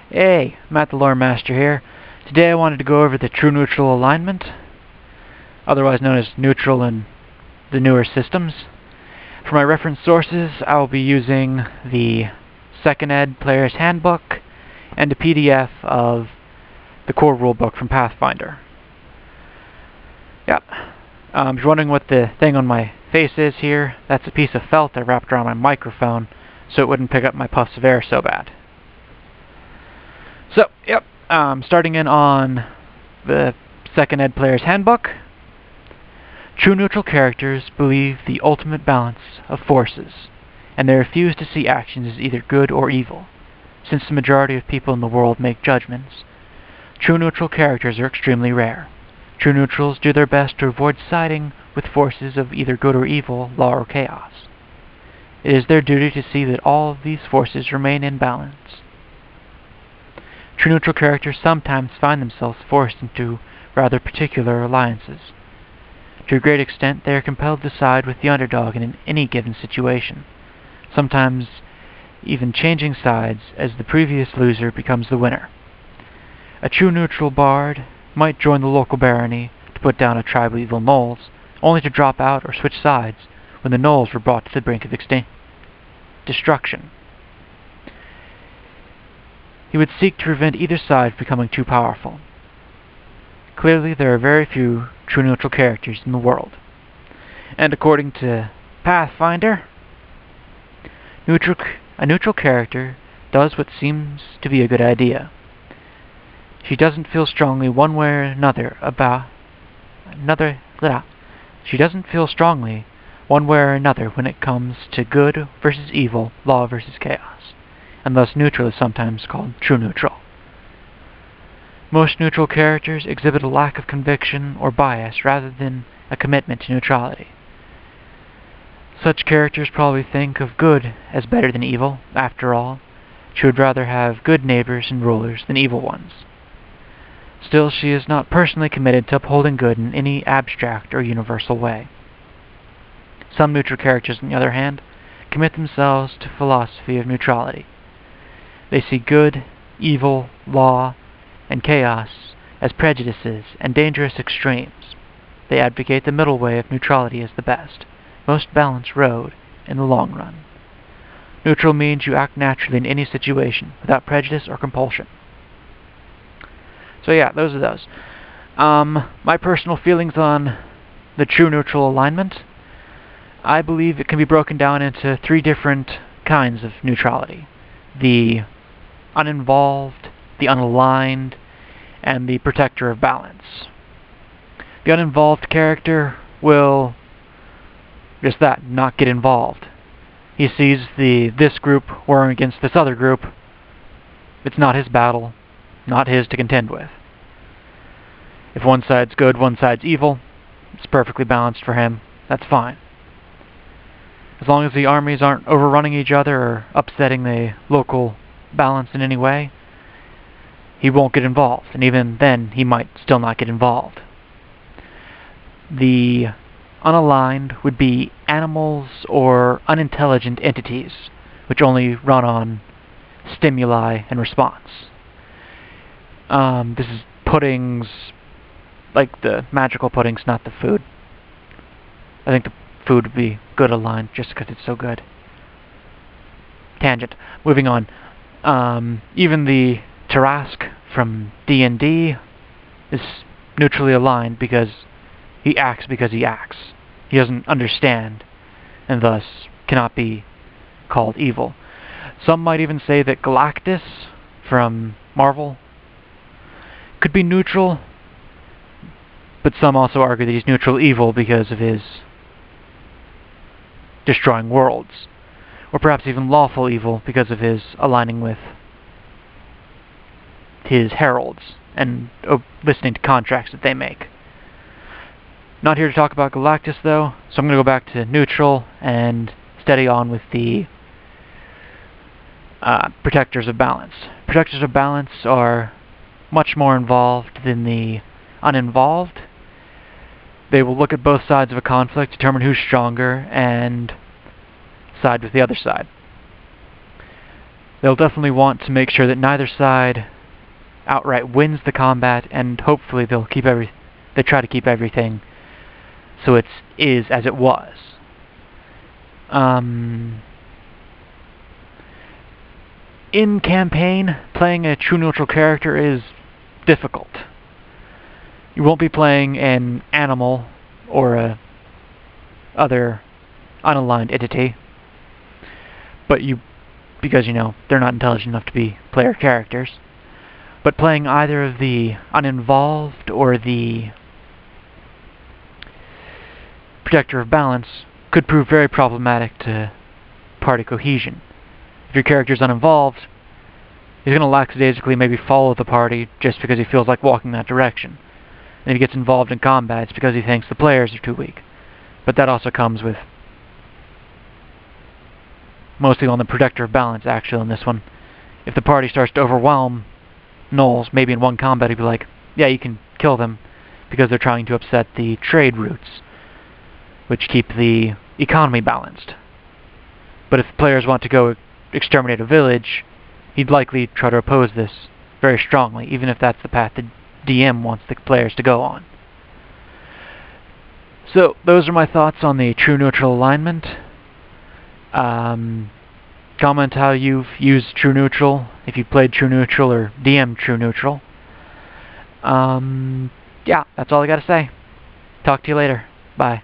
Hey, Matt the Lore Master here. Today I wanted to go over the true neutral alignment, otherwise known as neutral in the newer systems. For my reference sources, I will be using the 2nd Ed Player's Handbook and a PDF of the core rulebook from Pathfinder. Yep. If you're wondering what the thing on my face is here, that's a piece of felt I wrapped around my microphone so it wouldn't pick up my puffs of air so bad. So, yep, starting in on the 2nd Ed Player's Handbook. True neutral characters believe the ultimate balance of forces, and they refuse to see actions as either good or evil. Since the majority of people in the world make judgments, true neutral characters are extremely rare. True neutrals do their best to avoid siding with forces of either good or evil, law or chaos. It is their duty to see that all of these forces remain in balance. True neutral characters sometimes find themselves forced into rather particular alliances. To a great extent, they are compelled to side with the underdog in any given situation, sometimes even changing sides as the previous loser becomes the winner. A true neutral bard might join the local barony to put down a tribe of evil gnolls, only to drop out or switch sides when the gnolls were brought to the brink of destruction. He would seek to prevent either side becoming too powerful. Clearly, there are very few true neutral characters in the world. And according to Pathfinder, a neutral character does what seems to be a good idea. She doesn't feel strongly one way or another when it comes to good versus evil, law versus chaos, and thus neutral is sometimes called true neutral. Most neutral characters exhibit a lack of conviction or bias rather than a commitment to neutrality. Such characters probably think of good as better than evil. After all, she would rather have good neighbors and rulers than evil ones. Still, she is not personally committed to upholding good in any abstract or universal way. Some neutral characters, on the other hand, commit themselves to philosophy of neutrality. They see good, evil, law, and chaos as prejudices and dangerous extremes. They advocate the middle way of neutrality as the best, most balanced road in the long run. Neutral means you act naturally in any situation, without prejudice or compulsion. So yeah, those are those. My personal feelings on the true neutral alignment. I believe it can be broken down into 3 different kinds of neutrality. The uninvolved, the unaligned, and the protector of balance. The uninvolved character will just that, not get involved. He sees this group warring against this other group. It's not his battle, not his to contend with. If one side's good, one side's evil, it's perfectly balanced for him. That's fine. As long as the armies aren't overrunning each other or upsetting the local balance in any way, he won't get involved, and even then he might still not get involved. The unaligned would be animals or unintelligent entities, which only run on stimuli and response. This is puddings, like the magical puddings, not the food. I think the food would be good aligned just because it's so good. Tangent. Moving on. Even the Tarask from D&D is neutrally aligned because he acts because he acts. He doesn't understand, and thus cannot be called evil. Some might even say that Galactus from Marvel could be neutral, but some also argue that he's neutral evil because of his destroying worlds, or perhaps even lawful evil because of his aligning with his heralds and listening to contracts that they make. Not here to talk about Galactus, though, so I'm going to go back to neutral and steady on with the protectors of balance. Protectors of balance are much more involved than the uninvolved. They will look at both sides of a conflict, determine who's stronger, and side with the other side. They'll definitely want to make sure that neither side outright wins the combat, and hopefully they try to keep everything so it is as it was. In campaign, playing a true neutral character is difficult. You won't be playing an animal or a other unaligned entity, but because they're not intelligent enough to be player characters. But playing either of the uninvolved or the protector of balance could prove very problematic to party cohesion. If your character's uninvolved, he's going to lackadaisically maybe follow the party just because he feels like walking that direction. And if he gets involved in combat, it's because he thinks the players are too weak. But that also comes with mostly on the protector of balance, actually, in this one. If the party starts to overwhelm gnolls, maybe in one combat he'd be like, yeah, you can kill them because they're trying to upset the trade routes, which keep the economy balanced. But if players want to go exterminate a village, he'd likely try to oppose this very strongly, even if that's the path the DM wants the players to go on. So, those are my thoughts on the true neutral alignment. Comment how you've used true neutral, if you've played true neutral or DM true neutral. Yeah, that's all I gotta say. Talk to you later. Bye.